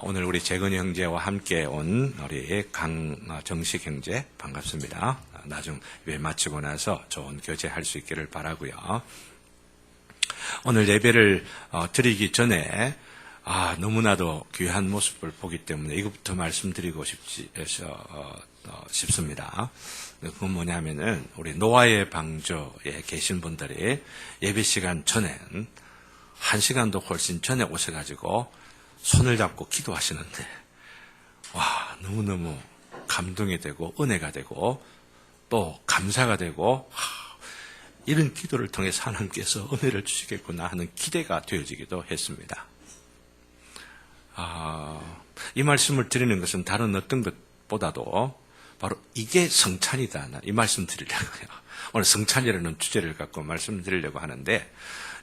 오늘 우리 재근이 형제와 함께 온 우리 강정식 형제 반갑습니다. 나중 예배 마치고 나서 좋은 교제할 수 있기를 바라고요. 오늘 예배를 드리기 전에 너무나도 귀한 모습을 보기 때문에 이것부터 말씀드리고 싶습니다. 그건 뭐냐면은 우리 노아의 방주에 계신 분들이 예배 시간 전엔 1시간도 훨씬 전에 오셔가지고 손을 잡고 기도하시는데 너무너무 감동이 되고 은혜가 되고 또 감사가 되고 이런 기도를 통해서 하나님께서 은혜를 주시겠구나 하는 기대가 되어지기도 했습니다. 이 말씀을 드리는 것은 다른 어떤 것보다도 바로 이게 성찬이다. 이 말씀 드리려고요. 오늘 성찬이라는 주제를 갖고 말씀드리려고 하는데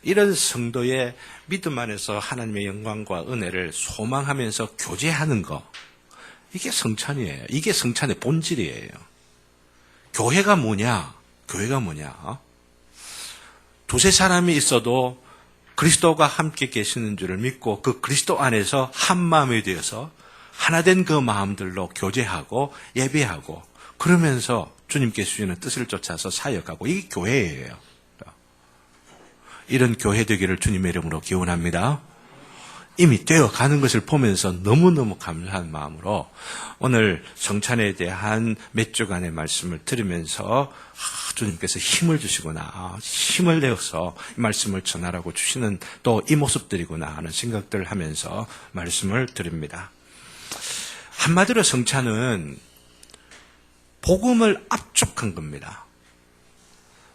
이런 성도의 믿음 안에서 하나님의 영광과 은혜를 소망하면서 교제하는 거, 이게 성찬이에요. 이게 성찬의 본질이에요. 교회가 뭐냐? 두세 사람이 있어도 그리스도가 함께 계시는 줄을 믿고 그 그리스도 안에서 한 마음이 되어서 하나된 그 마음들로 교제하고 예배하고 그러면서 주님께서 주시는 뜻을 쫓아서 사역하고 이게 교회예요. 이런 교회 되기를 주님의 이름으로 기원합니다. 이미 되어가는 것을 보면서 너무너무 감사한 마음으로 오늘 성찬에 대한 몇 주간의 말씀을 들으면서 주님께서 힘을 주시구나, 힘을 내어서 이 말씀을 전하라고 주시는 또 이 모습들이구나 하는 생각들을 하면서 말씀을 드립니다. 한마디로 성찬은 복음을 압축한 겁니다.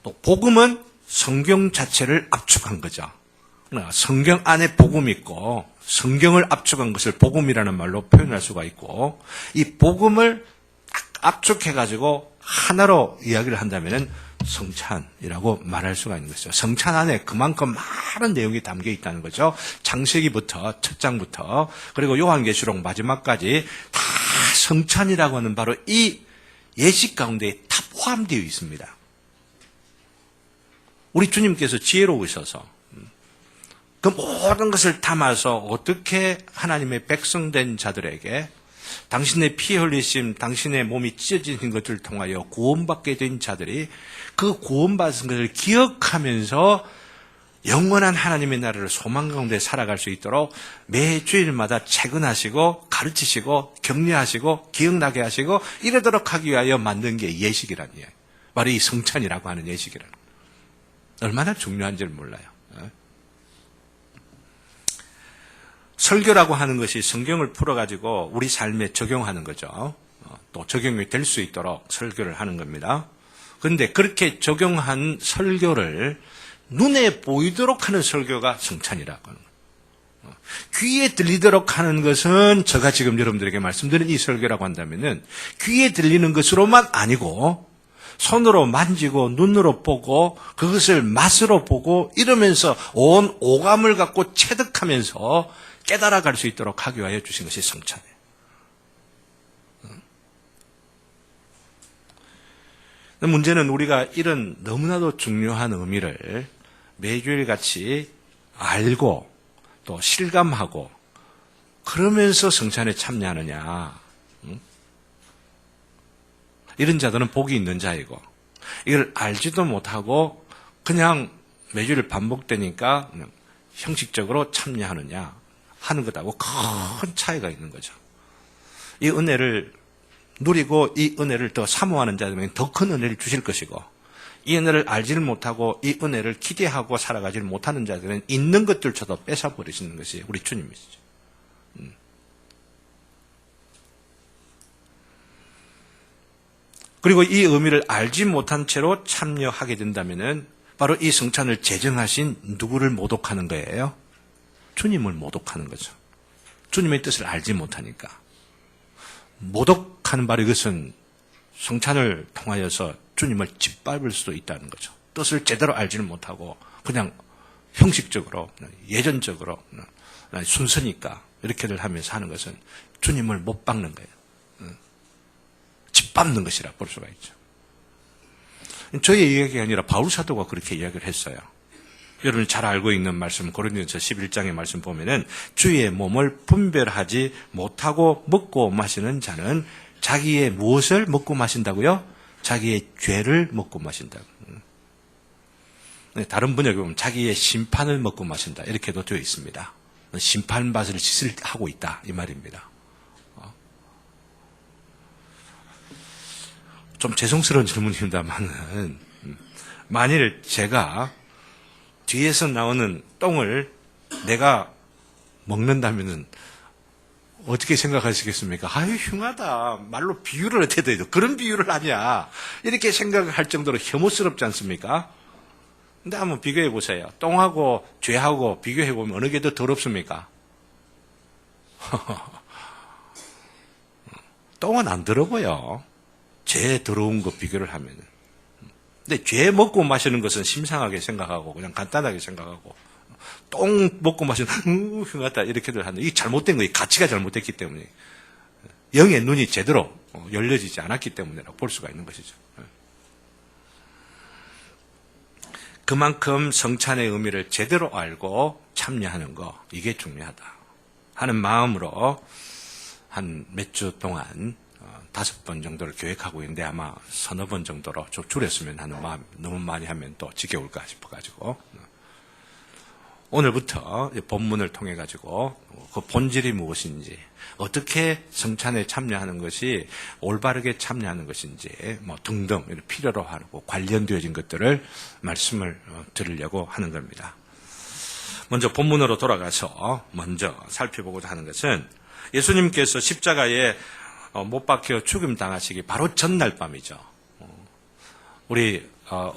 또 복음은 성경 자체를 압축한 거죠. 성경 안에 복음이 있고 성경을 압축한 것을 복음이라는 말로 표현할 수가 있고 이 복음을 딱 압축해가지고 하나로 이야기를 한다면 성찬이라고 말할 수가 있는 것이죠. 성찬 안에 그만큼 많은 내용이 담겨 있다는 거죠. 창세기부터 첫 장부터 그리고 요한계시록 마지막까지 다 성찬이라고 하는 바로 이 예식 가운데 다 포함되어 있습니다. 우리 주님께서 지혜로우셔서 그 모든 것을 담아서 어떻게 하나님의 백성된 자들에게 당신의 피 흘리심, 당신의 몸이 찢어진 것을 통하여 구원받게 된 자들이 그 구원받은 것을 기억하면서 영원한 하나님의 나라를 소망 가운데 살아갈 수 있도록 매 주일마다 체근하시고 가르치시고 격려하시고 기억나게 하시고 이러도록 하기 위하여 만든 게 예식이라는 이야기. 바로 이 성찬이라고 하는 예식이라는 거예요. 얼마나 중요한지를 몰라요. 설교라고 하는 것이 성경을 풀어가지고 우리 삶에 적용하는 거죠. 또 적용이 될 수 있도록 설교를 하는 겁니다. 그런데 그렇게 적용한 설교를 눈에 보이도록 하는 설교가 성찬이라고 하는 거예요. 귀에 들리도록 하는 것은 제가 지금 여러분들에게 말씀드린 이 설교라고 한다면은 귀에 들리는 것으로만 아니고 손으로 만지고 눈으로 보고 그것을 맛으로 보고 이러면서 온 오감을 갖고 체득하면서 깨달아갈 수 있도록 하기 위하여 주신 것이 성찬이에요. 문제는 우리가 이런 너무나도 중요한 의미를 매주일 같이 알고 또 실감하고 그러면서 성찬에 참여하느냐. 이런 자들은 복이 있는 자이고 이걸 알지도 못하고 그냥 매주일 반복되니까 그냥 형식적으로 참여하느냐 하는 것하고 큰 차이가 있는 거죠. 이 은혜를 누리고 이 은혜를 더 사모하는 자들은 더 큰 은혜를 주실 것이고 이 은혜를 알지를 못하고 이 은혜를 기대하고 살아가지를 못하는 자들은 있는 것들조차도 뺏어버리시는 것이 우리 주님이시죠. 그리고 이 의미를 알지 못한 채로 참여하게 된다면은 바로 이 성찬을 제정하신 누구를 모독하는 거예요? 주님을 모독하는 거죠. 주님의 뜻을 알지 못하니까. 모독하는 바로 이것은 성찬을 통하여서 주님을 짓밟을 수도 있다는 거죠. 뜻을 제대로 알지는 못하고 그냥 형식적으로 예전적으로 순서니까 이렇게들 하면서 하는 것은 주님을 못 박는 거예요. 짓밟는 것이라 볼 수가 있죠. 저의 이야기가 아니라 바울 사도가 그렇게 이야기를 했어요. 여러분이 잘 알고 있는 말씀, 고린도전서 11장의 말씀 보면은 주의 몸을 분별하지 못하고 먹고 마시는 자는 자기의 무엇을 먹고 마신다고요? 자기의 죄를 먹고 마신다고. 다른 번역에 보면 자기의 심판을 먹고 마신다. 이렇게도 되어 있습니다. 심판받을 짓을 하고 있다. 이 말입니다. 좀 죄송스러운 질문입니다만은, 만일 제가 뒤에서 나오는 똥을 내가 먹는다면은 어떻게 생각하시겠습니까? 아유, 흉하다. 말로 비유를 어떻게 해도 그런 비유를 하냐. 이렇게 생각할 정도로 혐오스럽지 않습니까? 근데 한번 비교해 보세요. 똥하고 죄하고 비교해 보면 어느 게 더 더럽습니까? 똥은 안 더러워요. 죄 더러운 거 비교를 하면은. 근데 죄 먹고 마시는 것은 심상하게 생각하고 그냥 간단하게 생각하고 똥 먹고 마시는 흉하다 이렇게들 하는데 이게 잘못된 거예요. 가치가 잘못됐기 때문에 영의 눈이 제대로 열려지지 않았기 때문이라고 볼 수가 있는 것이죠. 그만큼 성찬의 의미를 제대로 알고 참여하는 거 이게 중요하다 하는 마음으로 한 몇 주 동안 5번 정도를 계획하고 있는데 아마 서너 번 정도로 좀 줄였으면 하는 마음, 너무 많이 하면 또 지겨울까 싶어가지고 오늘부터 본문을 통해 가지고 그 본질이 무엇인지, 어떻게 성찬에 참여하는 것이 올바르게 참여하는 것인지 뭐 등등 필요로 하고 관련되어진 것들을 말씀을 드리려고 하는 겁니다. 먼저 본문으로 돌아가서 먼저 살펴보고자 하는 것은 예수님께서 십자가에 못 박혀 죽임 당하시기 바로 전날 밤이죠. 우리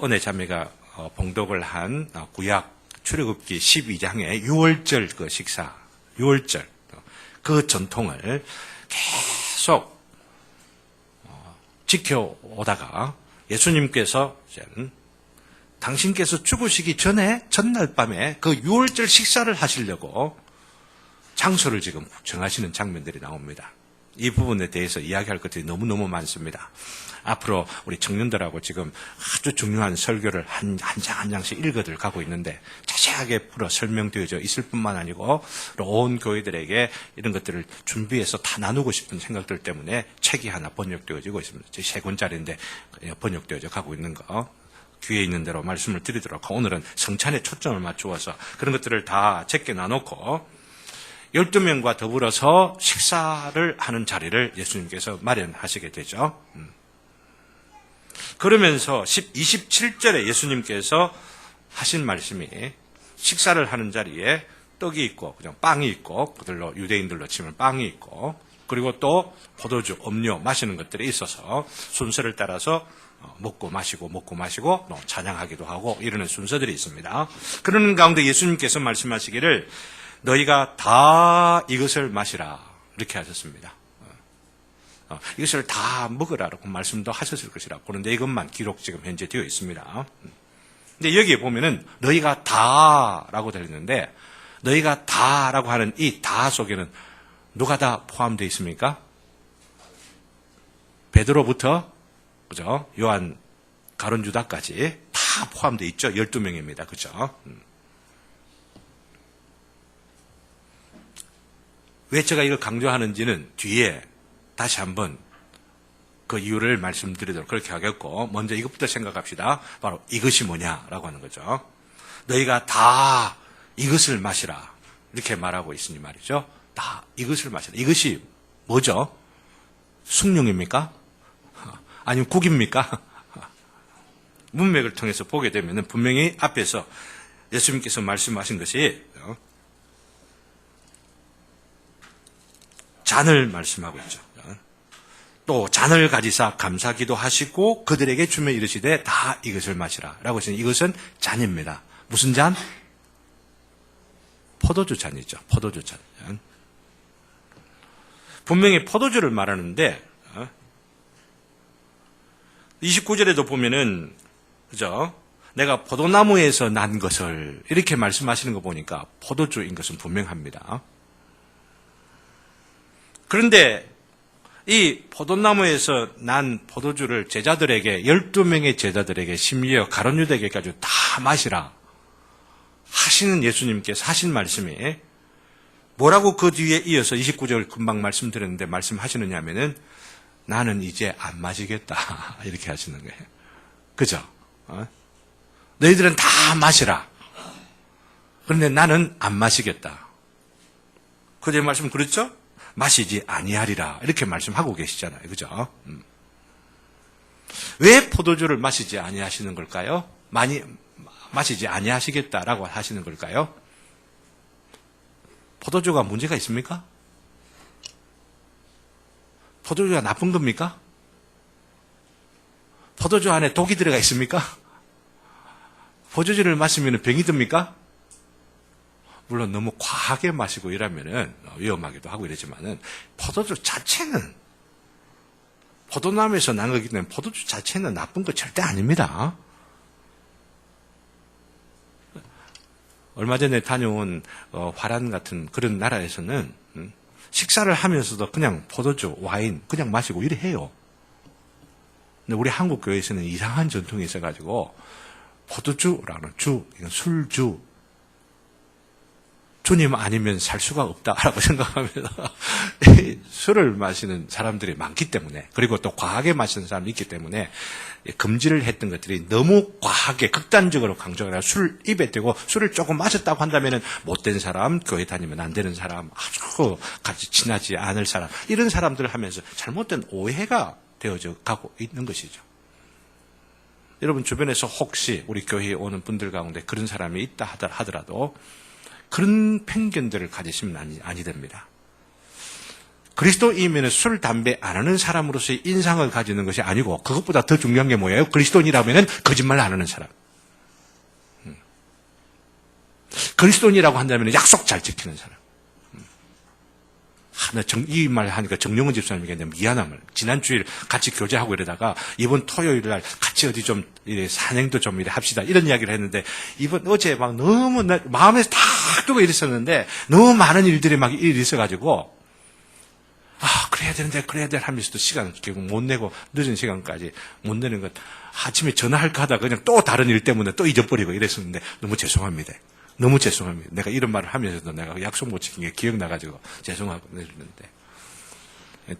은혜 자매가 봉독을 한 구약 출애굽기 12장의 유월절 그 식사, 유월절 그 전통을 계속 지켜오다가 예수님께서 당신께서 죽으시기 전에 전날 밤에 그 유월절 식사를 하시려고 장소를 지금 정하시는 장면들이 나옵니다. 이 부분에 대해서 이야기할 것들이 너무너무 많습니다. 앞으로 우리 청년들하고 지금 아주 중요한 설교를 한 장 한 장씩 읽어들 가고 있는데 자세하게 풀어 설명되어져 있을 뿐만 아니고 온 교회들에게 이런 것들을 준비해서 다 나누고 싶은 생각들 때문에 책이 하나 번역되어지고 있습니다. 3권짜리인데 번역되어져 가고 있는 거 귀에 있는 대로 말씀을 드리도록 하고 오늘은 성찬에 초점을 맞추어서 그런 것들을 다 제게 나놓고 12명과 더불어서 식사를 하는 자리를 예수님께서 마련하시게 되죠. 그러면서 27절에 예수님께서 하신 말씀이 식사를 하는 자리에 떡이 있고 그냥 빵이 있고 그들로 유대인들로 치면 빵이 있고 그리고 또 포도주, 음료 마시는 것들이 있어서 순서를 따라서 먹고 마시고 또 찬양하기도 하고 이러는 순서들이 있습니다. 그러는 가운데 예수님께서 말씀하시기를 너희가 다 이것을 마시라 이렇게 하셨습니다. 이것을 다 먹으라라고 말씀도 하셨을 것이라고. 그런데 이것만 기록 지금 현재 되어 있습니다. 근데 여기에 보면은 너희가 다라고 되어 있는데 너희가 다라고 하는 이 다 속에는 누가 다 포함되어 있습니까? 베드로부터 그죠? 요한, 가룟 유다까지 다 포함되어 있죠. 12명입니다. 그죠? 왜 제가 이걸 강조하는지는 뒤에 다시 한번 그 이유를 말씀드리도록 그렇게 하겠고 먼저 이것부터 생각합시다. 바로 이것이 뭐냐라고 하는 거죠. 너희가 다 이것을 마시라 이렇게 말하고 있으니 말이죠. 다 이것을 마시라. 이것이 뭐죠? 숭늉입니까? 아니면 국입니까? 문맥을 통해서 보게 되면 분명히 앞에서 예수님께서 말씀하신 것이 잔을 말씀하고 있죠. 또 잔을 가지사 감사기도 하시고 그들에게 주며 이르시되 다 이것을 마시라 라고 하시니 이것은 잔입니다. 무슨 잔? 포도주 잔이죠. 포도주 잔. 분명히 포도주를 말하는데 29절에도 보면은 그죠? 내가 포도나무에서 난 것을 이렇게 말씀하시는 거 보니까 포도주인 것은 분명합니다. 그런데 이 포도나무에서 난 포도주를 제자들에게 12명의 제자들에게 심지어 가룟 유다에게까지 다 마시라 하시는 예수님께서 하신 말씀이 뭐라고 그 뒤에 이어서 29절 금방 말씀드렸는데 말씀하시느냐 하면은 나는 이제 안 마시겠다 이렇게 하시는 거예요. 그죠? 너희들은 다 마시라. 그런데 나는 안 마시겠다. 그 뒤에 말씀 그렇죠? 마시지 아니하리라 이렇게 말씀하고 계시잖아요. 그죠? 왜 포도주를 마시지 아니하시는 걸까요? 많이 마시지 아니하시겠다라고 하시는 걸까요? 포도주가 문제가 있습니까? 포도주가 나쁜 겁니까? 포도주 안에 독이 들어가 있습니까? 포도주를 마시면 병이 듭니까? 물론 너무 과하게 마시고 이러면은 위험하기도 하고 이러지만은 포도주 자체는 포도나무에서 난 거기 때문에 포도주 자체는 나쁜 거 절대 아닙니다. 얼마 전에 다녀온 화란 같은 그런 나라에서는 식사를 하면서도 그냥 포도주, 와인 그냥 마시고 이래 해요. 근데 우리 한국 교회에서는 이상한 전통이 있어가지고 포도주라는 주, 이건 술주, 주님 아니면 살 수가 없다라고 생각하면서 술을 마시는 사람들이 많기 때문에 그리고 또 과하게 마시는 사람이 있기 때문에 금지를 했던 것들이 너무 과하게 극단적으로 강조하라 술 입에 대고 술을 조금 마셨다고 한다면 못된 사람, 교회 다니면 안 되는 사람, 아주 같이 친하지 않을 사람 이런 사람들을 하면서 잘못된 오해가 되어져 가고 있는 것이죠. 여러분 주변에서 혹시 우리 교회에 오는 분들 가운데 그런 사람이 있다 하더라도 그런 편견들을 가지시면 아니 됩니다. 그리스도인이면 술, 담배 안 하는 사람으로서의 인상을 가지는 것이 아니고 그것보다 더 중요한 게 뭐예요? 그리스도인이라면 거짓말 안 하는 사람. 그리스도인이라고 한다면 약속 잘 지키는 사람. 이 말 하니까 정용훈 집사님에게 미안함을. 지난 주일 같이 교제하고 이러다가 이번 토요일 날 같이 어디 좀 산행도 좀 합시다. 이런 이야기를 했는데 어제 막 너무 마음에서 탁 두고 이랬었는데 너무 많은 일들이 막 있어가지고 그래야 되는데 하면서도 시간 결국 못 내고 늦은 시간까지 못 내는 것. 아침에 전화할까 하다가 그냥 또 다른 일 때문에 또 잊어버리고 이랬었는데 너무 죄송합니다. 너무 죄송합니다. 내가 이런 말을 하면서도 내가 약속 못 지킨 게 기억나가지고 죄송하고 그랬는데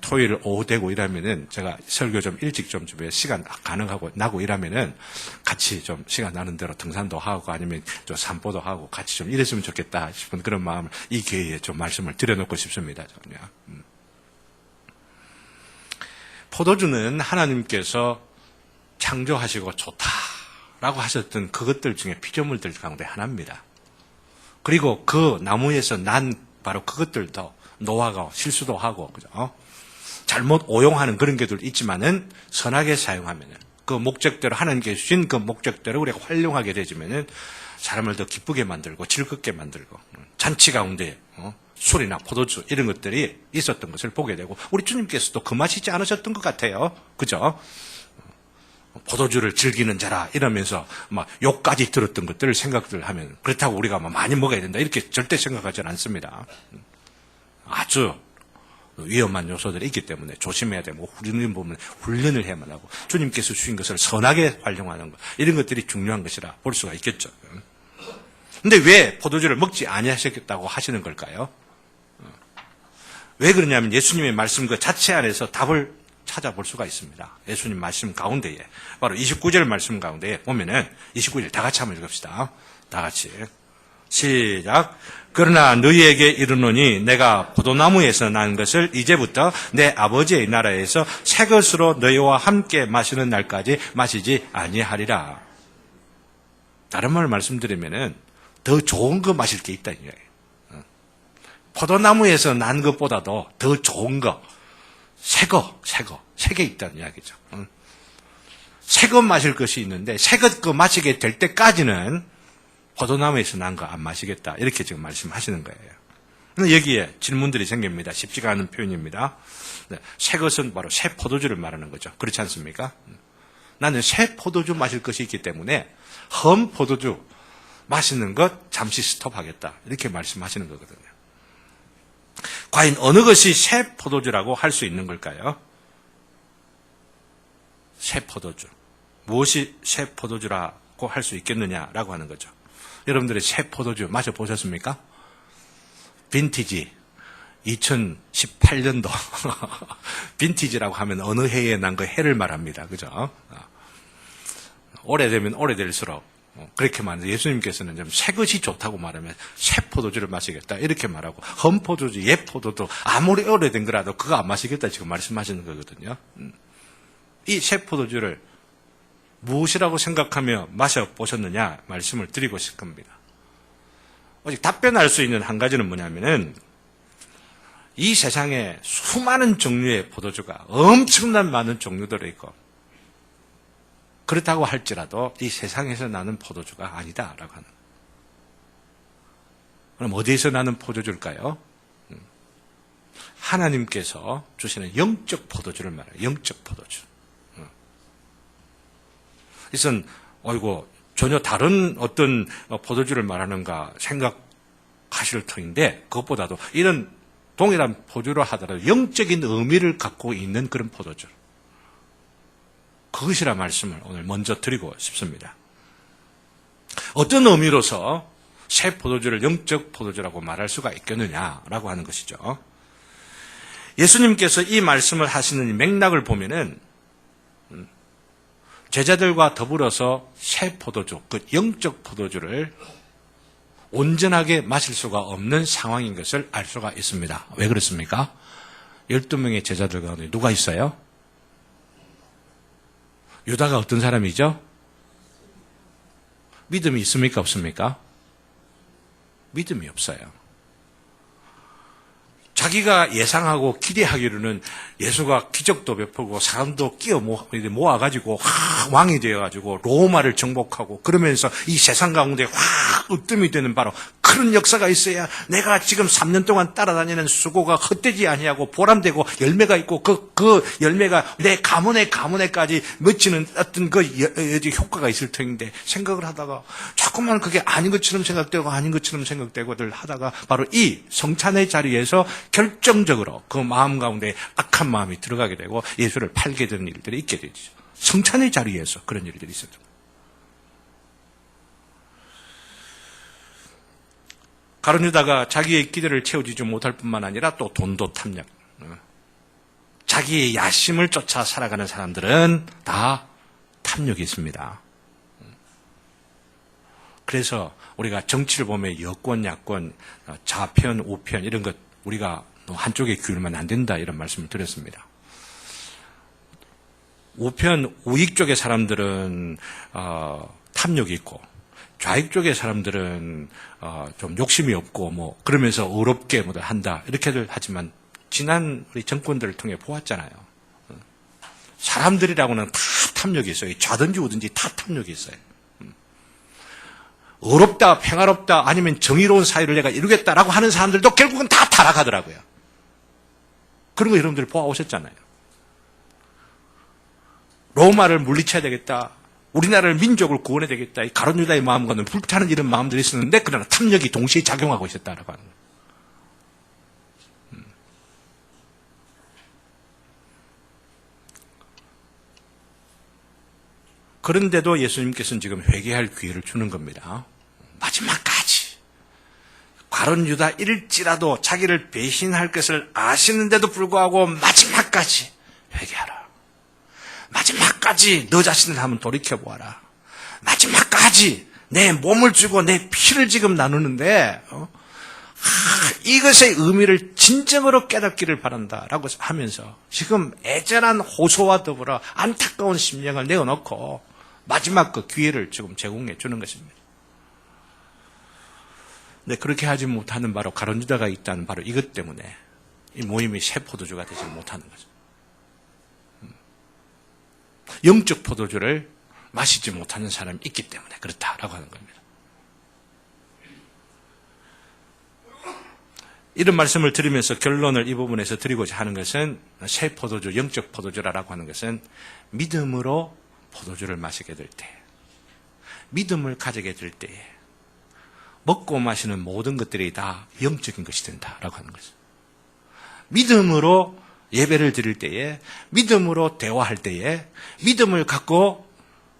토요일 오후 되고 이러면은 제가 설교 좀 일찍 좀 주변에 시간 가능하고 나고 이러면은 같이 좀 시간 나는 대로 등산도 하고 아니면 좀 산보도 하고 같이 좀 이랬으면 좋겠다 싶은 그런 마음을 이 기회에 좀 말씀을 드려놓고 싶습니다. 저는요. 포도주는 하나님께서 창조하시고 좋다라고 하셨던 그것들 중에 피조물들 가운데 하나입니다. 그리고 그 나무에서 난 바로 그것들도 노화가 실수도 하고 그죠? 잘못 오용하는 그런 게들 있지만은 선하게 사용하면은 그 목적대로 하나님께 주신 그 목적대로 우리가 활용하게 되지만은 사람을 더 기쁘게 만들고 즐겁게 만들고 잔치 가운데 술이나 포도주 이런 것들이 있었던 것을 보게 되고 우리 주님께서도 그 마시지 않으셨던 것 같아요. 그죠? 포도주를 즐기는 자라 이러면서 막 욕까지 들었던 것들을 생각들 하면 그렇다고 우리가 많이 먹어야 된다 이렇게 절대 생각하지는 않습니다. 아주 위험한 요소들이 있기 때문에 조심해야 되고 우리는 보면 훈련을 해야만 하고 주님께서 주신 것을 선하게 활용하는 것 이런 것들이 중요한 것이라 볼 수가 있겠죠. 근데 왜 포도주를 먹지 아니하셨다고 하시는 걸까요? 왜 그러냐면 예수님의 말씀 그 자체 안에서 답을 찾아볼 수가 있습니다. 예수님 말씀 가운데에 바로 29절 말씀 가운데에 보면은 29절 다 같이 한번 읽읍시다. 다 같이 시작. 그러나 너희에게 이르노니 내가 포도나무에서 난 것을 이제부터 내 아버지의 나라에서 새 것으로 너희와 함께 마시는 날까지 마시지 아니하리라. 다른 말을 말씀드리면은 더 좋은 거 마실 게 있다 이거예요. 포도나무에서 난 것보다도 더 좋은 거, 새 게 있다는 이야기죠. 새 것 마실 것이 있는데 새 것 마시게 될 때까지는 포도나무에서 난 거 안 마시겠다. 이렇게 지금 말씀하시는 거예요. 여기에 질문들이 생깁니다. 쉽지가 않은 표현입니다. 새 것은 바로 새 포도주를 말하는 거죠. 그렇지 않습니까? 나는 새 포도주 마실 것이 있기 때문에 험 포도주 마시는 것 잠시 스톱하겠다. 이렇게 말씀하시는 거거든요. 과연 어느 것이 새 포도주라고 할 수 있는 걸까요? 새 포도주. 무엇이 새 포도주라고 할 수 있겠느냐라고 하는 거죠. 여러분들의 새 포도주 마셔보셨습니까? 빈티지 2018년도 빈티지라고 하면 어느 해에 난 그 해를 말합니다. 그죠? 오래되면 오래될수록 그렇게 말하는데 예수님께서는 좀 새 것이 좋다고 말하면 새 포도주를 마시겠다 이렇게 말하고 헌 포도주, 옛 포도도 아무리 오래된 거라도 그거 안 마시겠다 지금 말씀하시는 거거든요. 이 새 포도주를 무엇이라고 생각하며 마셔보셨느냐 말씀을 드리고 싶은 겁니다. 오직 답변할 수 있는 한 가지는 뭐냐면은 이 세상에 수많은 종류의 포도주가 엄청난 많은 종류들이 있고 그렇다고 할지라도 이 세상에서 나는 포도주가 아니다라고 하는. 그럼 어디에서 나는 포도주일까요? 하나님께서 주시는 영적 포도주를 말해요. 영적 포도주. 이것은 전혀 다른 어떤 포도주를 말하는가 생각하실 터인데 그것보다도 이런 동일한 포도주로 하더라도 영적인 의미를 갖고 있는 그런 포도주. 그것이라 말씀을 오늘 먼저 드리고 싶습니다. 어떤 의미로서 새 포도주를 영적 포도주라고 말할 수가 있겠느냐라고 하는 것이죠. 예수님께서 이 말씀을 하시는 맥락을 보면은 제자들과 더불어서 새 포도주, 그 영적 포도주를 온전하게 마실 수가 없는 상황인 것을 알 수가 있습니다. 왜 그렇습니까? 12명의 제자들 가운데 누가 있어요? 유다가 어떤 사람이죠? 믿음이 있습니까? 없습니까? 믿음이 없어요. 자기가 예상하고 기대하기로는 예수가 기적도 베풀고 사람도 끼어 모아가지고 왕이 되어가지고 로마를 정복하고 그러면서 이 세상 가운데 확 으뜸이 되는 바로 그런 역사가 있어야 내가 지금 3년 동안 따라다니는 수고가 헛되지 아니하고 보람되고 열매가 있고 그 열매가 내 가문에까지 맺히는 어떤 그 효과가 있을 터인데 생각을 하다가 자꾸만 그게 아닌 것처럼 생각되고 아닌 것처럼 생각되고들 하다가 바로 이 성찬의 자리에서 결정적으로 그 마음 가운데 악한 마음이 들어가게 되고 예수를 팔게 되는 일들이 있게 되죠. 성찬의 자리에서 그런 일들이 있었죠. 가룟 유다가 자기의 기대를 채워주지 못할 뿐만 아니라 또 돈도 탐욕. 자기의 야심을 쫓아 살아가는 사람들은 다 탐욕이 있습니다. 그래서 우리가 정치를 보면 여권, 야권, 좌편, 우편 이런 것 우리가 한쪽에 기울면 안 된다 이런 말씀을 드렸습니다. 우편, 우익 쪽의 사람들은 탐욕이 있고 좌익 쪽의 사람들은 좀 욕심이 없고 그러면서 의롭게 한다 이렇게들 하지만 지난 우리 정권들을 통해 보았잖아요. 사람들이라고는 다 탐욕이 있어요. 좌든지 우든지 다 탐욕이 있어요. 의롭다, 평화롭다, 아니면 정의로운 사회를 내가 이루겠다라고 하는 사람들도 결국은 다 타락하더라고요. 그런 거 여러분들이 보아오셨잖아요. 로마를 물리쳐야 되겠다. 우리나라를 민족을 구원해야 되겠다. 이 가룟 유다의 마음과는 불타는 이런 마음들이 있었는데 그러나 탐욕이 동시에 작용하고 있었다라고 하는 거예요. 그런데도 예수님께서는 지금 회개할 기회를 주는 겁니다. 마지막까지. 가룟 유다일지라도 자기를 배신할 것을 아시는데도 불구하고 마지막까지 회개하라. 마지막까지 너 자신을 한번 돌이켜보아라. 마지막까지 내 몸을 주고 내 피를 지금 나누는데 이것의 의미를 진정으로 깨닫기를 바란다라고 하면서 지금 애절한 호소와 더불어 안타까운 심령을 내어놓고 마지막 그 기회를 지금 제공해 주는 것입니다. 근데 그렇게 하지 못하는 바로 가룟 유다가 있다는 바로 이것 때문에 이 모임이 새 포도주가 되지 못하는 거죠. 영적 포도주를 마시지 못하는 사람이 있기 때문에 그렇다라고 하는 겁니다. 이런 말씀을 드리면서 결론을 이 부분에서 드리고자 하는 것은 새 포도주, 영적 포도주라고 하는 것은 믿음으로 포도주를 마시게 될 때, 믿음을 가지게 될 때에 먹고 마시는 모든 것들이 다 영적인 것이 된다라고 하는 거죠. 믿음으로 예배를 드릴 때에, 믿음으로 대화할 때에, 믿음을 갖고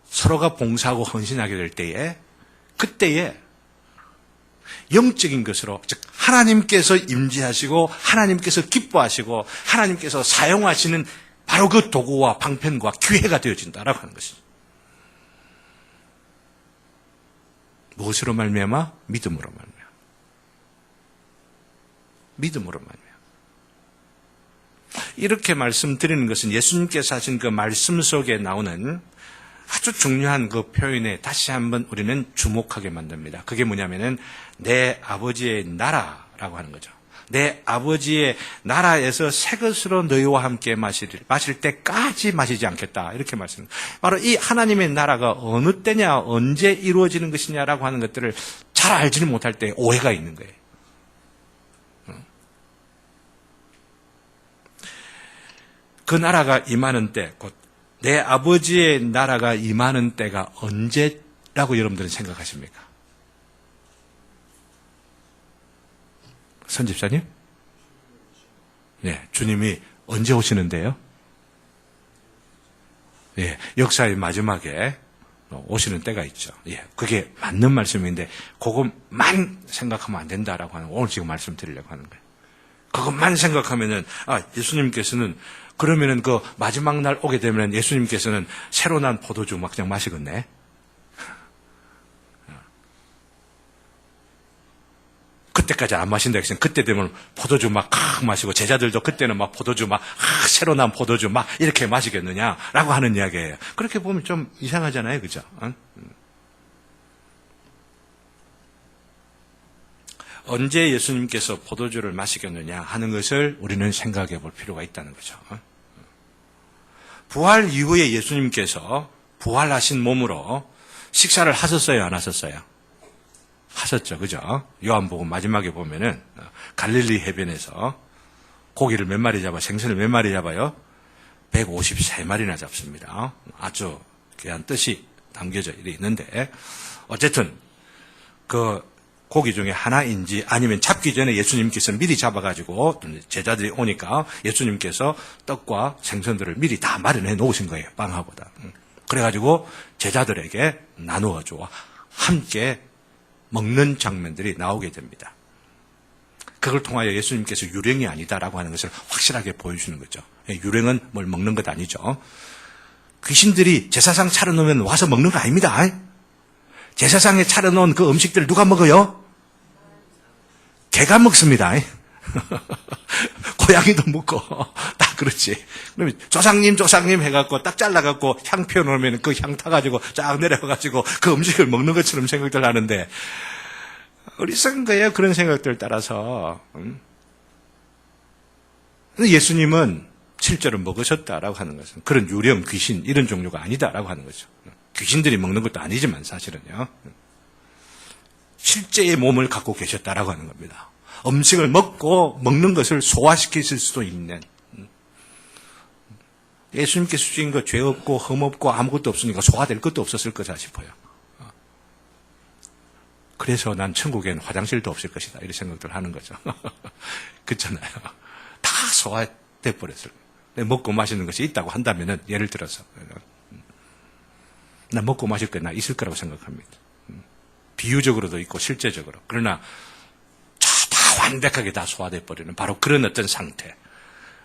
서로가 봉사하고 헌신하게 될 때에, 그때에 영적인 것으로, 즉 하나님께서 임재하시고 하나님께서 기뻐하시고 하나님께서 사용하시는 바로 그 도구와 방편과 기회가 되어진다라고 하는 것이죠. 무엇으로 말미암아? 믿음으로 말미암아. 믿음으로 말미암아. 이렇게 말씀드리는 것은 예수님께서 하신 그 말씀 속에 나오는 아주 중요한 그 표현에 다시 한번 우리는 주목하게 만듭니다. 그게 뭐냐면은 내 아버지의 나라라고 하는 거죠. 내 아버지의 나라에서 새 것으로 너희와 함께 마실 때까지 마시지 않겠다. 이렇게 말씀합니다. 바로 이 하나님의 나라가 어느 때냐, 언제 이루어지는 것이냐라고 하는 것들을 잘 알지는 못할 때 오해가 있는 거예요. 그 나라가 임하는 때, 곧 내 아버지의 나라가 임하는 때가 언제라고 여러분들은 생각하십니까? 선집사님? 네, 주님이 언제 오시는데요? 예, 역사의 마지막에 오시는 때가 있죠. 예, 그게 맞는 말씀인데 그것만 생각하면 안 된다라고 하는, 오늘 지금 말씀드리려고 하는 거예요. 그것만 생각하면은, 예수님께서는 그러면은 그 마지막 날 오게 되면 예수님께서는 새로 난 포도주 막 그냥 마시겠네. 그때까지 안 마신다 했으면 그때 되면 포도주 막 마시고 제자들도 그때는 막 포도주 막 새로 난 포도주 막 이렇게 마시겠느냐라고 하는 이야기예요. 그렇게 보면 좀 이상하잖아요, 그죠? 언제 예수님께서 포도주를 마시겠느냐 하는 것을 우리는 생각해 볼 필요가 있다는 거죠. 부활 이후에 예수님께서 부활하신 몸으로 식사를 하셨어요, 안 하셨어요? 하셨죠, 그죠? 요한복음 마지막에 보면은 갈릴리 해변에서 고기를 몇 마리 잡아, 생선을 몇 마리 잡아요? 153마리나 잡습니다. 아주 귀한 뜻이 담겨져 있는데, 어쨌든 그 고기 중에 하나인지 아니면 잡기 전에 예수님께서 미리 잡아가지고 제자들이 오니까 예수님께서 떡과 생선들을 미리 다 마련해 놓으신 거예요. 빵하고다. 그래가지고 제자들에게 나누어 주어 함께 먹는 장면들이 나오게 됩니다. 그걸 통하여 예수님께서 유령이 아니다라고 하는 것을 확실하게 보여주는 거죠. 유령은 뭘 먹는 것 아니죠. 귀신들이 제사상 차려놓으면 와서 먹는 거 아닙니다. 제사상에 차려놓은 그 음식들을 누가 먹어요? 개가 먹습니다. 고양이도 먹고 다 그렇지. 그러면 조상님 해갖고 딱 잘라갖고 향 피워놓으면 그 향 타가지고 쫙 내려가가지고 그 음식을 먹는 것처럼 생각들 하는데 어리석은 거예요. 그런 생각들 따라서. 예수님은 실제로 먹으셨다라고 하는 것은 그런 유령, 귀신 이런 종류가 아니다라고 하는 거죠. 귀신들이 먹는 것도 아니지만 사실은요. 실제의 몸을 갖고 계셨다라고 하는 겁니다. 음식을 먹고 먹는 것을 소화시키실 수도 있는. 예수님께서 주신 거 죄 없고 흠 없고 아무것도 없으니까 소화될 것도 없었을 거다 싶어요. 그래서 난 천국엔 화장실도 없을 것이다 이런 생각들 하는 거죠. 그렇잖아요. 다 소화돼 버렸을 거예요. 먹고 마시는 것이 있다고 한다면은 예를 들어서 나 먹고 마실 거 나 있을 거라고 생각합니다. 비유적으로도 있고 실제적으로. 그러나 다 완벽하게 다 소화돼 버리는 바로 그런 어떤 상태.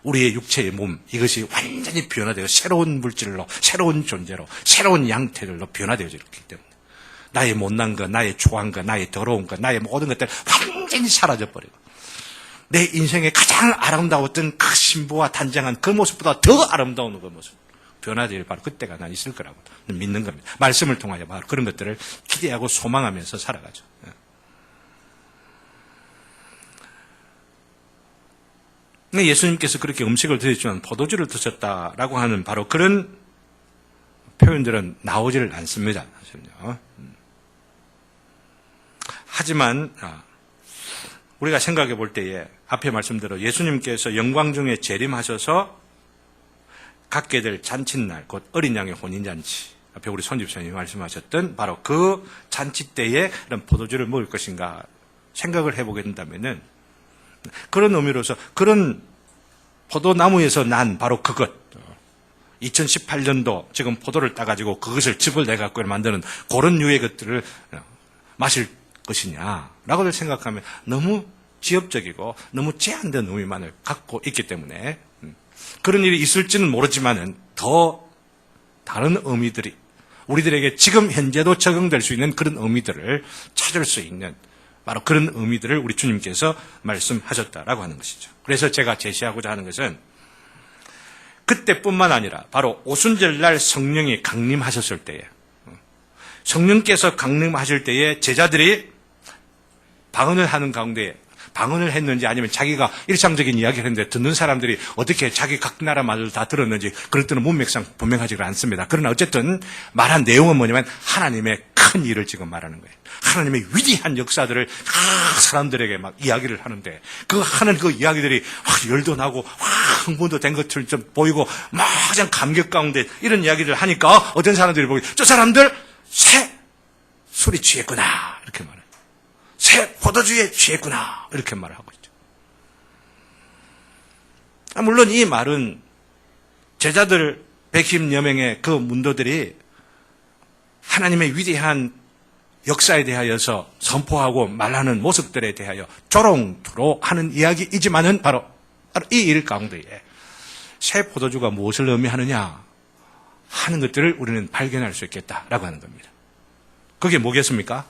우리의 육체의 몸 이것이 완전히 변화되어 새로운 물질로 새로운 존재로 새로운 양태들로 변화되어져 있기 때문에 나의 못난 것, 나의 초한 것, 나의 더러운 것, 나의 모든 것들 완전히 사라져 버리고 내 인생의 가장 아름다웠던 그 신부와 단장한 그 모습보다 더 아름다운 그 모습 변화될 바로 그때가 난 있을 거라고 믿는 겁니다. 말씀을 통하여 바로 그런 것들을 기대하고 소망하면서 살아가죠. 예수님께서 그렇게 음식을 드셨지만 포도주를 드셨다라고 하는 바로 그런 표현들은 나오지를 않습니다. 사실은요. 하지만 우리가 생각해 볼 때에 앞에 말씀대로 예수님께서 영광 중에 재림하셔서 갖게 될 잔칫날, 곧 어린 양의 혼인잔치, 앞에 우리 손집사님이 말씀하셨던 바로 그 잔치 때에 이런 포도주를 먹을 것인가 생각을 해보게 된다면은 그런 의미로서 그런 포도나무에서 난 바로 그것 2018년도 지금 포도를 따가지고 그것을 즙을 내갖고 만드는 그런 유의 것들을 마실 것이냐라고 생각하면 너무 지엽적이고 너무 제한된 의미만을 갖고 있기 때문에 그런 일이 있을지는 모르지만은 더 다른 의미들이 우리들에게 지금 현재도 적용될 수 있는 그런 의미들을 찾을 수 있는 바로 그런 의미들을 우리 주님께서 말씀하셨다라고 하는 것이죠. 그래서 제가 제시하고자 하는 것은 그때뿐만 아니라 바로 오순절날 성령이 강림하셨을 때에 성령께서 강림하실 때에 제자들이 방언을 하는 가운데 방언을 했는지 아니면 자기가 일상적인 이야기를 했는데 듣는 사람들이 어떻게 자기 각 나라 말을 다 들었는지 그럴 때는 문맥상 분명하지가 않습니다. 그러나 어쨌든 말한 내용은 뭐냐면 하나님의 큰 일을 지금 말하는 거예요. 하나님의 위대한 역사들을 사람들에게 막 이야기를 하는데 그 하는 그 이야기들이 열도 나고 흥분도 된 것처럼 좀 보이고 막 감격 가운데 이런 이야기를 하니까 어떤 사람들이 보기 저 사람들 새 술이 취했구나 이렇게 말해요. 새 포도주에 취했구나 이렇게 말을 하고 있죠. 물론 이 말은 제자들 110여 명의 그 문도들이 하나님의 위대한 역사에 대하여서 선포하고 말하는 모습들에 대하여 조롱토로 하는 이야기이지만은 바로 이 일 가운데에 새 포도주가 무엇을 의미하느냐 하는 것들을 우리는 발견할 수 있겠다라고 하는 겁니다. 그게 뭐겠습니까?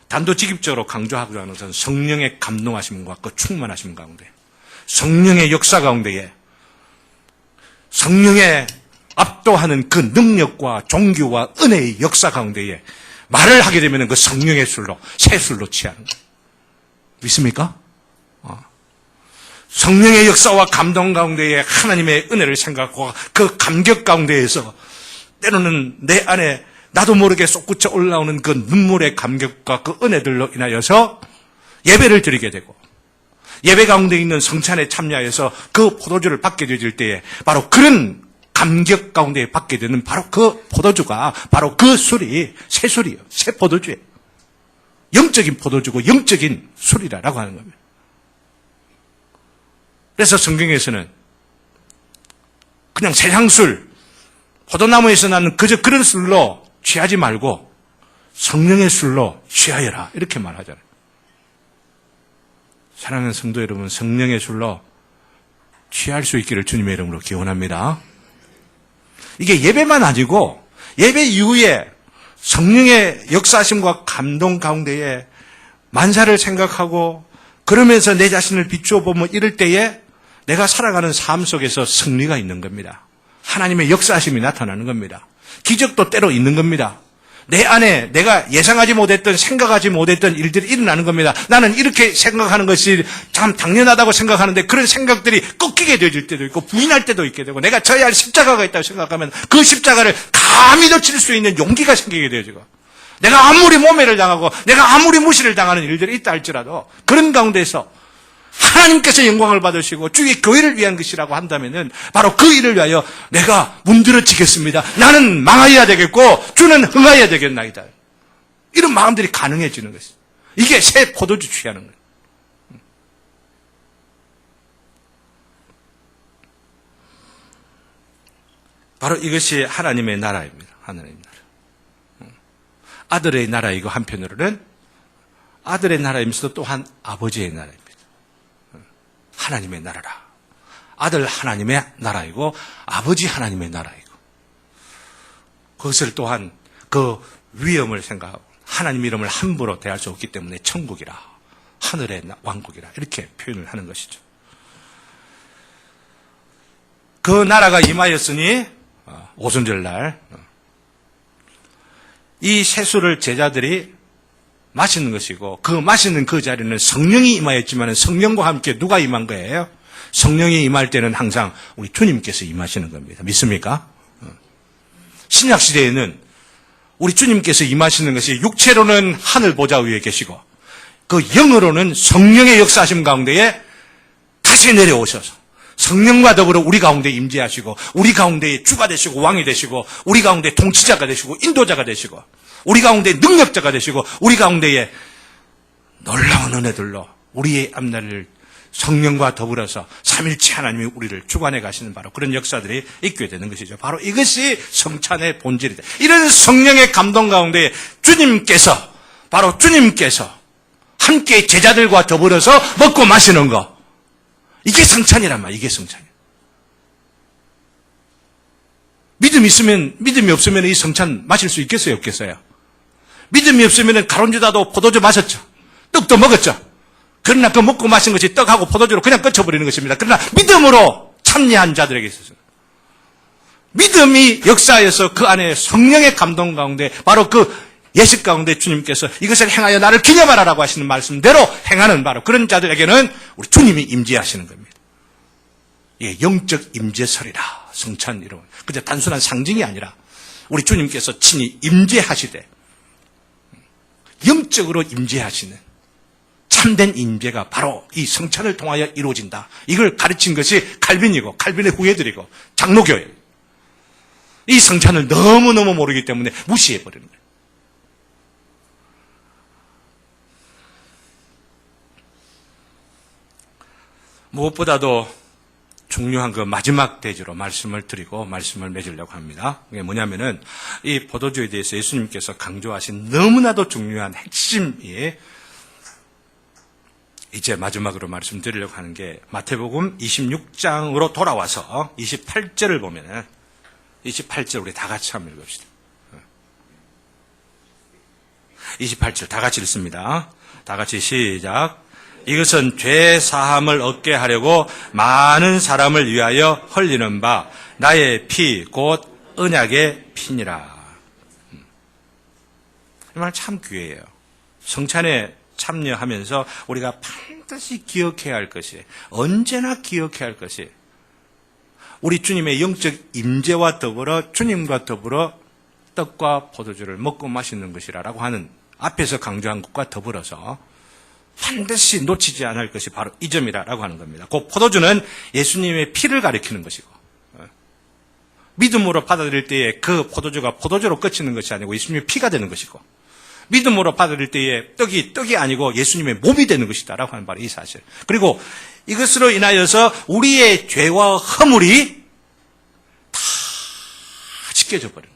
단도직입적으로 강조하고자 하는 것은 성령의 감동하심과 그 충만하심 가운데 성령의 역사 가운데에 성령의 압도하는 그 능력과 종교와 은혜의 역사 가운데에 말을 하게 되면 그 성령의 술로 새 술로 취하는 거예요. 믿습니까? 성령의 역사와 감동 가운데에 하나님의 은혜를 생각하고 그 감격 가운데에서 때로는 내 안에 나도 모르게 솟구쳐 올라오는 그 눈물의 감격과 그 은혜들로 인하여서 예배를 드리게 되고 예배 가운데 있는 성찬에 참여해서 그 포도주를 받게 되질 때에 바로 그런 감격 가운데 받게 되는 바로 그 포도주가 바로 그 술이 새 술이에요. 새 포도주예요. 영적인 포도주고 영적인 술이라고 하는 겁니다. 그래서 성경에서는 그냥 세상술, 포도나무에서 나는 그저 그런 술로 취하지 말고 성령의 술로 취하여라 이렇게 말하잖아요. 사랑하는 성도 여러분, 성령의 술로 취할 수 있기를 주님의 이름으로 기원합니다. 이게 예배만 아니고 예배 이후에 성령의 역사하심과 감동 가운데에 만사를 생각하고 그러면서 내 자신을 비추어 보면 이럴 때에 내가 살아가는 삶 속에서 승리가 있는 겁니다. 하나님의 역사하심이 나타나는 겁니다. 기적도 때로 있는 겁니다. 내 안에 내가 예상하지 못했던 생각하지 못했던 일들이 일어나는 겁니다. 나는 이렇게 생각하는 것이 참 당연하다고 생각하는데 그런 생각들이 꺾이게 되어질 때도 있고 부인할 때도 있게 되고 내가 져야 할 십자가가 있다고 생각하면 그 십자가를 감히 덮칠 수 있는 용기가 생기게 되어지고 내가 아무리 모매를 당하고 내가 아무리 무시를 당하는 일들이 있다 할지라도 그런 가운데서 하나님께서 영광을 받으시고 주의 교회를 위한 것이라고 한다면은 바로 그 일을 위하여 내가 문드러지겠습니다. 나는 망하여야 되겠고 주는 흥하여야 되겠나이다. 이런 마음들이 가능해지는 것이죠. 이게 새 포도주 취하는 거예요. 바로 이것이 하나님의 나라입니다. 하나님의 나라. 아들의 나라이고 한편으로는 아들의 나라이면서도 또한 아버지의 나라입니다. 하나님의 나라라. 아들 하나님의 나라이고 아버지 하나님의 나라이고 그것을 또한 그 위엄을 생각하고 하나님 이름을 함부로 대할 수 없기 때문에 천국이라 하늘의 왕국이라 이렇게 표현을 하는 것이죠. 그 나라가 임하였으니 오순절날 이 세수를 제자들이 마시는 것이고 그 마시는 그 자리는 성령이 임하였지만 성령과 함께 누가 임한 거예요? 성령이 임할 때는 항상 우리 주님께서 임하시는 겁니다. 믿습니까? 신약시대에는 우리 주님께서 임하시는 것이 육체로는 하늘 보좌 위에 계시고 그 영으로는 성령의 역사하심 가운데에 다시 내려오셔서 성령과 더불어 우리 가운데 임재하시고 우리 가운데 주가 되시고 왕이 되시고 우리 가운데 통치자가 되시고 인도자가 되시고 우리 가운데 능력자가 되시고 우리 가운데에 놀라운 은혜들로 우리의 앞날을 성령과 더불어서 삼일체 하나님이 우리를 주관해 가시는 바로 그런 역사들이 있게 되는 것이죠. 바로 이것이 성찬의 본질이다. 이런 성령의 감동 가운데 주님께서 바로 주님께서 함께 제자들과 더불어서 먹고 마시는 거. 이게 성찬이란 말이에요. 이게 성찬이에요. 믿음이 없으면 이 성찬 마실 수 있겠어요? 없겠어요? 믿음이 없으면 가론유다도 포도주 마셨죠. 떡도 먹었죠. 그러나 그 먹고 마신 것이 떡하고 포도주로 그냥 끝쳐버리는 것입니다. 그러나 믿음으로 참여한 자들에게 있어서 믿음이 역사에서 그 안에 성령의 감동 가운데 바로 그 예식 가운데 주님께서 이것을 행하여 나를 기념하라라고 하시는 말씀대로 행하는 바로 그런 자들에게는 우리 주님이 임재하시는 겁니다. 예, 영적 임재설이라 성찬 이런 그저 단순한 상징이 아니라 우리 주님께서 친히 임재하시되 영적으로 임재하시는 참된 임재가 바로 이 성찬을 통하여 이루어진다. 이걸 가르친 것이 칼빈이고 칼빈의 후예들이고 장로교예요. 이 성찬을 너무너무 모르기 때문에 무시해버리는 거예요. 무엇보다도 중요한 그 마지막 대지로 말씀을 드리고 말씀을 맺으려고 합니다. 그게 뭐냐면은 이 포도주에 대해서 예수님께서 강조하신 너무나도 중요한 핵심이 이제 마지막으로 말씀드리려고 하는 게 마태복음 26장으로 돌아와서 28절을 보면은 28절 우리 다 같이 한번 읽읍시다. 28절 다 같이 읽습니다. 다 같이 시작. 이것은 죄 사함을 얻게 하려고 많은 사람을 위하여 흘리는 바 나의 피 곧 언약의 피니라. 이 말 참 귀해요. 성찬에 참여하면서 우리가 반드시 기억해야 할 것이 언제나 기억해야 할 것이 우리 주님의 영적 임재와 더불어 주님과 더불어 떡과 포도주를 먹고 마시는 것이라고 하는 앞에서 강조한 것과 더불어서 반드시 놓치지 않을 것이 바로 이 점이라고 하는 겁니다. 그 포도주는 예수님의 피를 가리키는 것이고 믿음으로 받아들일 때에 그 포도주가 포도주로 끝이는 것이 아니고 예수님의 피가 되는 것이고 믿음으로 받아들일 때에 떡이 아니고 예수님의 몸이 되는 것이다라고 하는 바로 이 사실. 그리고 이것으로 인하여서 우리의 죄와 허물이 다 씻겨져 버려요.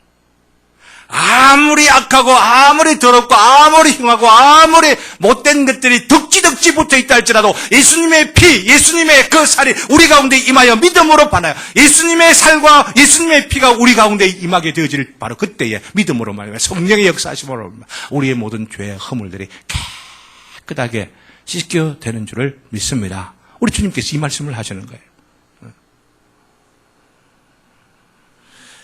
아무리 악하고 아무리 더럽고 아무리 흉하고 아무리 못된 것들이 덕지덕지 붙어있다 할지라도 예수님의 피, 예수님의 그 살이 우리 가운데 임하여 믿음으로 받아요. 예수님의 살과 예수님의 피가 우리 가운데 임하게 되어질 바로 그때에 믿음으로 말하면 성령의 역사하심으로 우리의 모든 죄의 허물들이 깨끗하게 씻겨되는 줄을 믿습니다. 우리 주님께서 이 말씀을 하시는 거예요.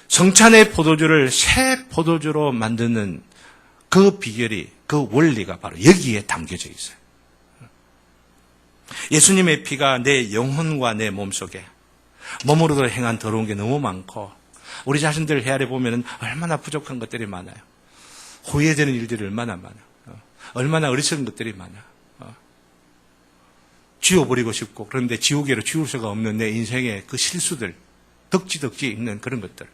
성찬의 포도주를 새 포도주로 만드는 그 비결이, 그 원리가 바로 여기에 담겨져 있어요. 예수님의 피가 내 영혼과 내 몸속에 몸으로도 행한 더러운 게 너무 많고 우리 자신들 헤아려 보면 얼마나 부족한 것들이 많아요. 후회되는 일들이 얼마나 많아요. 얼마나 어리석은 것들이 많아요. 지워버리고 싶고 그런데 지우개로 지울 수가 없는 내 인생의 그 실수들, 덕지덕지 있는 그런 것들.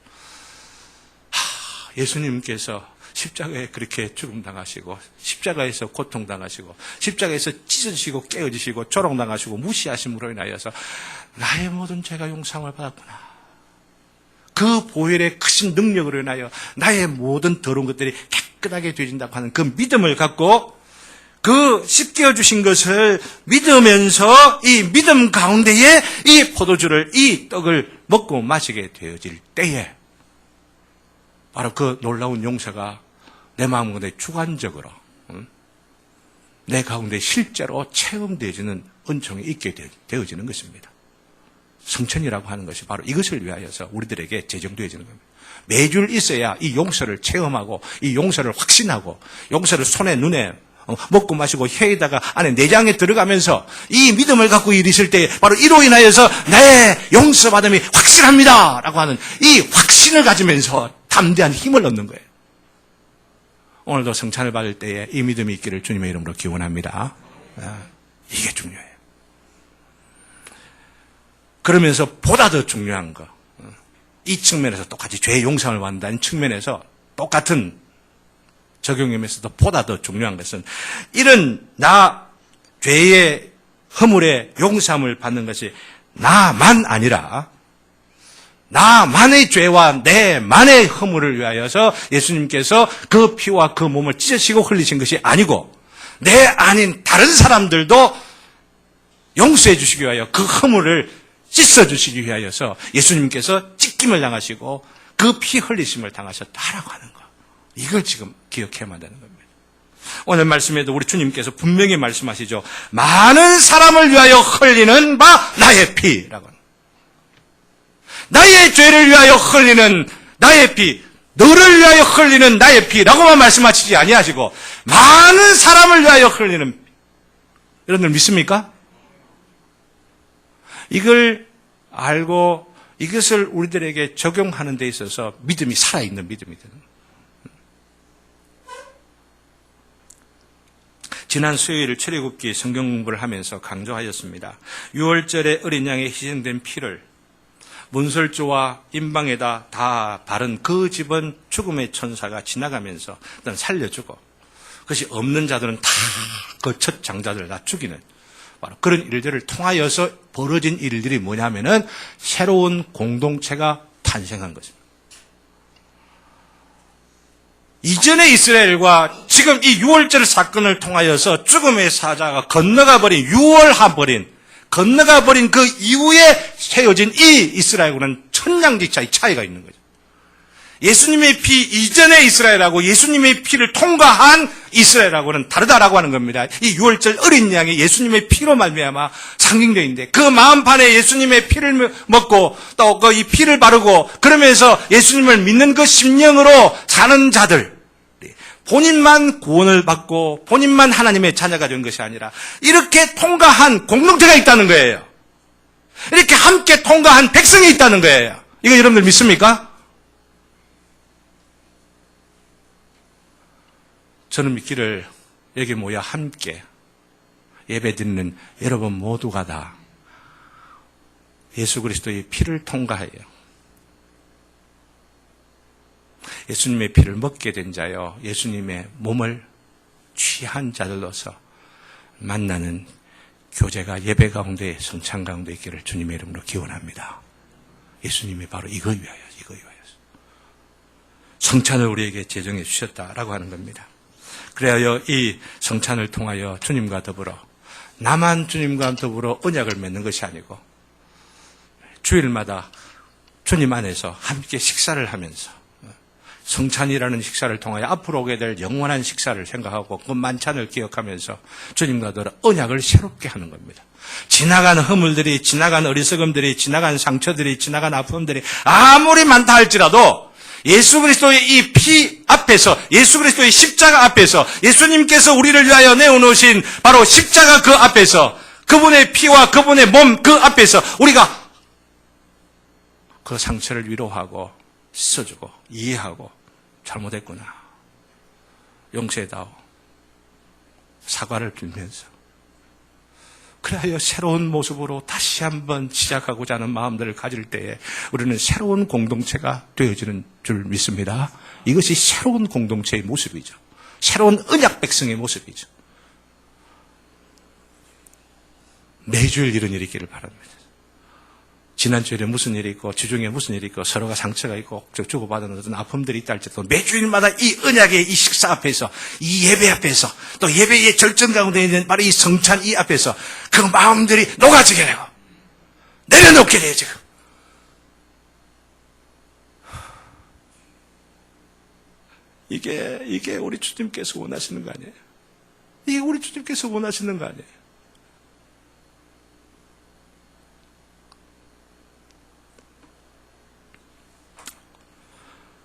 예수님께서 십자가에 그렇게 죽음당하시고 십자가에서 고통당하시고 십자가에서 찢어지시고 깨어지시고 조롱당하시고 무시하심으로 인하여서 나의 모든 죄가 용서함을 받았구나. 그 보혈의 크신 능력으로 인하여 나의 모든 더러운 것들이 깨끗하게 되어진다고 하는 그 믿음을 갖고 그 씻겨 주신 것을 믿으면서 이 믿음 가운데에 이 포도주를, 이 떡을 먹고 마시게 되어질 때에 바로 그 놀라운 용서가 내 마음 가운데 주관적으로 내 가운데 실제로 체험되어지는 은총이 있게 되어지는 것입니다. 성천이라고 하는 것이 바로 이것을 위하여서 우리들에게 제정되어지는 겁니다. 매주 있어야 이 용서를 체험하고 이 용서를 확신하고 용서를 손에 눈에 먹고 마시고 혀에다가 안에 내장에 들어가면서 이 믿음을 갖고 일있을 때 바로 이로 인하여서 내 용서받음이 확실합니다 라고 하는 이 확신을 가지면서 담대한 힘을 얻는 거예요. 오늘도 성찬을 받을 때에 이 믿음이 있기를 주님의 이름으로 기원합니다. 이게 중요해요. 그러면서 보다 더 중요한 거, 이 측면에서 똑같이 죄의 용서를 받는다는 측면에서 똑같은 적용임에서도 보다 더 중요한 것은 이런 나 죄의 허물의 용서함을 받는 것이 나만 아니라 나만의 죄와 내만의 허물을 위하여서 예수님께서 그 피와 그 몸을 찢으시고 흘리신 것이 아니고 내 아닌 다른 사람들도 용서해 주시기 위하여 그 허물을 씻어주시기 위하여서 예수님께서 찢김을 당하시고 그 피 흘리심을 당하셨다라고 하는 거. 이걸 지금 기억해야만 되는 겁니다. 오늘 말씀에도 우리 주님께서 분명히 말씀하시죠. 많은 사람을 위하여 흘리는 바 나의 피라고. 나의 죄를 위하여 흘리는 나의 피, 너를 위하여 흘리는 나의 피라고만 말씀하시지 아니하시고 많은 사람을 위하여 흘리는 피. 여러분들 믿습니까? 이걸 알고 이것을 우리들에게 적용하는 데 있어서 믿음이 살아있는 믿음이 되는 거예요. 지난 수요일 출애굽기 성경 공부를 하면서 강조하였습니다. 6월절에 어린 양의 희생된 피를 문설주와 임방에다 다 바른 그 집은 죽음의 천사가 지나가면서 일단 살려주고 그것이 없는 자들은 다 그 첫 장자들 다 죽이는 바로 그런 일들을 통하여서 벌어진 일들이 뭐냐면은 새로운 공동체가 탄생한 것입니다. 이전의 이스라엘과 지금 이 6월절 사건을 통하여서 죽음의 사자가 건너가 버린 그 이후에 세워진 이 이스라엘과는 천냥지차의 차이가 있는 거죠. 예수님의 피 이전의 이스라엘하고 예수님의 피를 통과한 이스라엘하고는 다르다라고 하는 겁니다. 이 6월절 어린 양이 예수님의 피로 말미암아 상징되어 있는데 그 마음판에 예수님의 피를 먹고 또 그 이 피를 바르고 그러면서 예수님을 믿는 그 심령으로 사는 자들, 본인만 구원을 받고 본인만 하나님의 자녀가 된 것이 아니라 이렇게 통과한 공동체가 있다는 거예요. 이렇게 함께 통과한 백성이 있다는 거예요. 이거 여러분들 믿습니까? 저는 믿기를 여기 모여 함께 예배드리는 여러분 모두가 다 예수 그리스도의 피를 통과하여 예수님의 피를 먹게 된 자여 예수님의 몸을 취한 자들로서 만나는 교제가 예배 가운데 성찬 가운데 있기를 주님의 이름으로 기원합니다. 예수님이 바로 이거 위하여 성찬을 우리에게 제정해 주셨다라고 하는 겁니다. 그래야 이 성찬을 통하여 주님과 더불어 나만 주님과 더불어 언약을 맺는 것이 아니고 주일마다 주님 안에서 함께 식사를 하면서 성찬이라는 식사를 통하여 앞으로 오게 될 영원한 식사를 생각하고 그 만찬을 기억하면서 주님과 더불어 언약을 새롭게 하는 겁니다. 지나간 허물들이, 지나간 어리석음들이, 지나간 상처들이, 지나간 아픔들이 아무리 많다 할지라도 예수 그리스도의 이 피 앞에서, 예수 그리스도의 십자가 앞에서, 예수님께서 우리를 위하여 내어놓으신 바로 십자가 그 앞에서, 그분의 피와 그분의 몸 그 앞에서 우리가 그 상처를 위로하고 씻어주고 이해하고 잘못했구나, 용서해다오, 사과를 빌면서 그래야 새로운 모습으로 다시 한번 시작하고자 하는 마음들을 가질 때에 우리는 새로운 공동체가 되어지는 줄 믿습니다. 이것이 새로운 공동체의 모습이죠. 새로운 언약 백성의 모습이죠. 매주일 이런 일이 있기를 바랍니다. 지난 주일에 무슨 일이 있고 주중에 무슨 일이 있고 서로가 상처가 있고 주고받은 어떤 아픔들이 있다 할지라도 매주일마다 이 언약의 이 식사 앞에서, 이 예배 앞에서, 또 예배의 절정 가운데 있는 바로 이 성찬 이 앞에서 그 마음들이 녹아지게 되고 내려놓게 돼요. 지금 이게 우리 주님께서 원하시는 거 아니에요? 이게 우리 주님께서 원하시는 거 아니에요?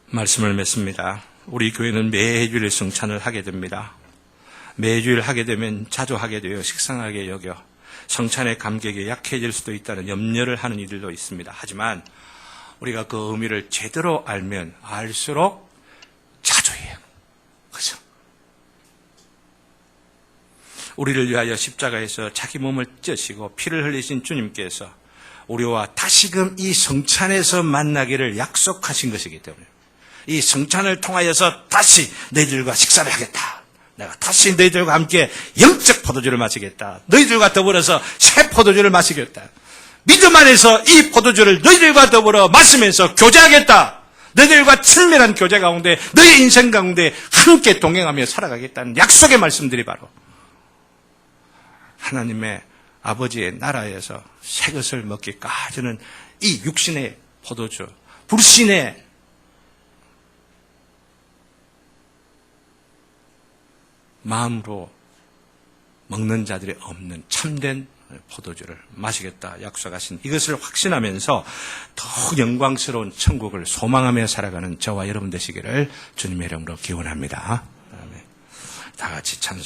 말씀을 맺습니다. 우리 교회는 매주일 성찬을 하게 됩니다. 매주일 하게 되면 자주 하게 되어 식상하게 여겨 성찬의 감격에 약해질 수도 있다는 염려를 하는 이들도 있습니다. 하지만 우리가 그 의미를 제대로 알면 알수록 자주 해요. 그죠? 우리를 위하여 십자가에서 자기 몸을 찢으시고 피를 흘리신 주님께서 우리와 다시금 이 성찬에서 만나기를 약속하신 것이기 때문에 이 성찬을 통하여서 다시 너희들과 식사를 하겠다. 내가 다시 너희들과 함께 영적 포도주를 마시겠다. 너희들과 더불어서 새 포도주를 마시겠다. 믿음 안에서 이 포도주를 너희들과 더불어 마시면서 교제하겠다. 너희들과 친밀한 교제 가운데 너희 인생 가운데 함께 동행하며 살아가겠다는 약속의 말씀들이 바로 하나님의 아버지의 나라에서 새 것을 먹기까지는 이 육신의 포도주, 불신의 마음으로 먹는 자들이 없는 참된 포도주를 마시겠다 약속하신 이것을 확신하면서 더욱 영광스러운 천국을 소망하며 살아가는 저와 여러분 되시기를 주님의 이름으로 기원합니다. 다 같이 찬송.